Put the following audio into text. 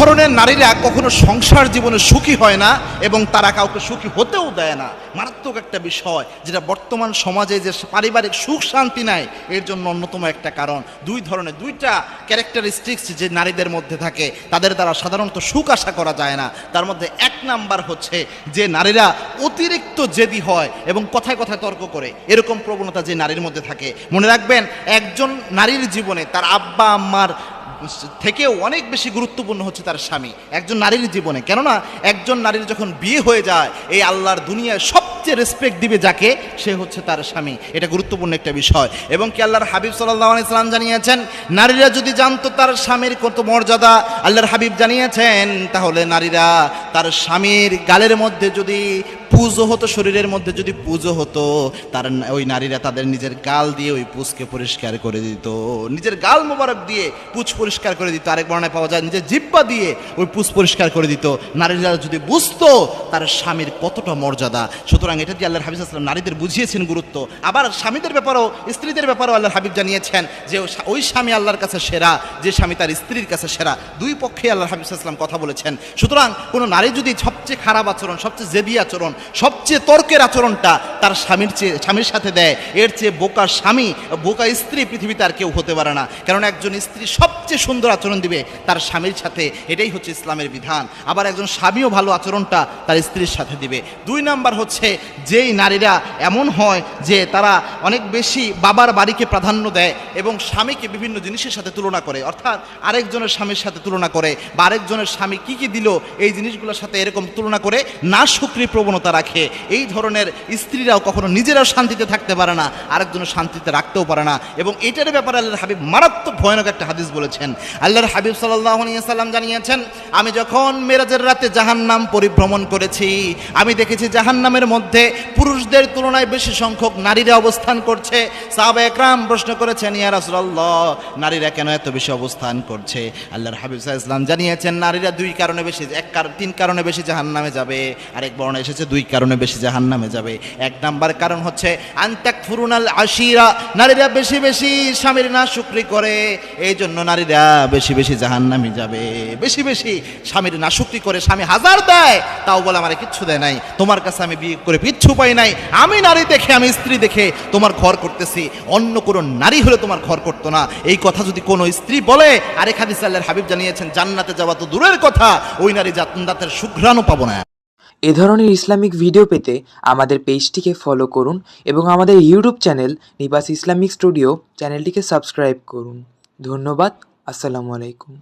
ধরনের নারীরা কখনো সংসার জীবনে সুখী হয় না এবং তারা কাউকে সুখী হতেও দেয় না। মারাত্মক একটা বিষয়, যেটা বর্তমান সমাজে যে পারিবারিক সুখ শান্তি নাই, এর জন্য অন্যতম একটা কারণ। দুইটা ক্যারেক্টারিস্টিক্স যে নারীদের মধ্যে থাকে, তাদের দ্বারা সাধারণত সুখ আশা করা যায় না। তার মধ্যে এক নাম্বার হচ্ছে যে নারীরা অতিরিক্ত জেদি হয় এবং কথায় কথায় তর্ক করে, এরকম প্রবণতা যে নারীর মধ্যে থাকে। মনে রাখবেন, একজন নারীর জীবনে তার আব্বা আম্মার থেকেও অনেক বেশি গুরুত্বপূর্ণ হচ্ছে তার স্বামী একজন নারীর জীবনে। কেননা একজন নারীর যখন বিয়ে হয়ে যায়, এই আল্লাহর দুনিয়ায় সবচেয়ে রেসপেক্ট দিবে যাকে, সে হচ্ছে তার স্বামী। এটা গুরুত্বপূর্ণ একটা বিষয়। এবং কি আল্লাহর হাবিব সাল্লাল্লাহু আলাইহি সাল্লাম জানিয়েছেন, নারীরা যদি জানতো তার স্বামীর কত মর্যাদা, আল্লাহর হাবিব জানিয়েছেন, তাহলে নারীরা তার স্বামীর গালের মধ্যে যদি পুজো হতো, শরীরের মধ্যে যদি পুজো হতো, তার ওই নারীরা তাদের নিজের গাল দিয়ে ওই পুজকে পরিষ্কার করে দিত। নিজের গাল মোবারক দিয়ে পুজ পরিষ্কার করে দিত। আরেক বর্ণনায় পাওয়া যায় নিজের জিহ্বা দিয়ে ওই পুজ পরিষ্কার করে দিত। নারীরা যদি বুঝতো তার স্বামীর কতটা মর্যাদা। সুতরাং এটা দিয়ে আল্লাহর হাবিব সাল্লাল্লাহু আলাইহি ওয়াসাল্লাম নারীদের বুঝিয়েছেন গুরুত্ব। আবার স্বামীদের ব্যাপারেও, স্ত্রীদের ব্যাপারেও আল্লাহর হাবিব জানিয়েছেন যে ওই স্বামী আল্লাহর কাছে সেরা যে স্বামী তার স্ত্রীর কাছে সেরা। দুই পক্ষে আল্লাহর হাবিব সাল্লাল্লাহু আলাইহি ওয়াসাল্লাম কথা বলেছেন। সুতরাং কোনো নারী যদি সবচেয়ে খারাপ আচরণ, সবচেয়ে জেদি আচরণ, সবচেয়ে তর্কের আচরণটা তার স্বামীর সাথে দেয়, এর চেয়ে বোকা স্বামী, বোকা স্ত্রী পৃথিবীতে আর কেউ হতে পারে না। কারণ একজন স্ত্রী সবচেয়ে সুন্দর আচরণ দিবে তার স্বামীর সাথে, এটাই হচ্ছে ইসলামের বিধান। আবার একজন স্বামীও ভালো আচরণটা তার স্ত্রীর সাথে দিবে। দুই নাম্বার হচ্ছে, যেই নারীরা এমন হয় যে তারা অনেক বেশি বাবার বাড়িকে প্রাধান্য দেয় এবং স্বামীকে বিভিন্ন জিনিসের সাথে তুলনা করে, অর্থাৎ আরেকজনের স্বামীর সাথে তুলনা করে, বা আরেকজনের স্বামী কি কি দিল এই জিনিসগুলোর সাথে এরকম তুলনা করে না শুকরি প্রবণতা রাখে, এই ধরনের স্ত্রীরাও কখনো নিজেরাও শান্তিতে থাকতে পারে না, আরেকজনের শান্তিতে রাখতেও পারে না। এবং এটার ব্যাপারে আল্লাহর হাবিব মারাত্মক ভয়ানক একটা হাদিস বলেছেন। আল্লাহর হাবিব সাল্লাল্লাহু আলাইহি ওয়াসাল্লাম জানিয়েছেন, আমি যখন মেরাজের রাতে জাহান্নাম পরিভ্রমণ করেছি, আমি দেখেছি জাহান্নামের মধ্যে পুরুষদের তুলনায় বেশি সংখ্যক নারীরা অবস্থান করছে। সাহাবা একরাম প্রশ্ন করেছেন, ইয়া রাসূলুল্লাহ, নারীরা কেন এত বেশি অবস্থান করছে? আল্লাহর হাবিব সাল্লাল্লাহু আলাইহি ওয়াসাল্লাম জানিয়েছেন, নারীরা তিন কারণে বেশি জাহান্নামে যাবে। আরেক বর্ণনায় এসেছে 2 কারণে বেশি জাহান্নামে যাবে। এক নাম্বার কারণ হচ্ছে আনতাকফুরুনাল আশিরা, নারীরা বেশি বেশি স্বামীর নাশুকরি করে, এই জন্য নারীরা বেশি বেশি জাহান্নামে যাবে। বেশি বেশি স্বামীর নাশুকরি করে, স্বামী 1000 দেয় তাও বলে আমার কিচ্ছু দেয় নাই, তোমার কাছে আমি বিয়ে করে কিচ্ছু পাই নাই, আমি নারী দেখে, আমি স্ত্রী দেখে তোমার ঘর করতেছি, অন্য কোনো নারী হলে তোমার ঘর করতো না। এই কথা যদি কোনো স্ত্রী বলে, আরেক হাদিসে আল্লাহর হাবিব জানিয়েছেন, জান্নাতে যাওয়া তো দূরের কথা, ওই নারী জান্নাতের সুঘ্রাণও পাবো না। এ ধরনের ইসলামিক ভিডিও পেতে আমাদের পেজটিকে ফলো করুন এবং আমাদের ইউটিউব চ্যানেল নিবাস ইসলামিক স্টুডিও চ্যানেলটিকে সাবস্ক্রাইব করুন। ধন্যবাদ। আসসালামু আলাইকুম।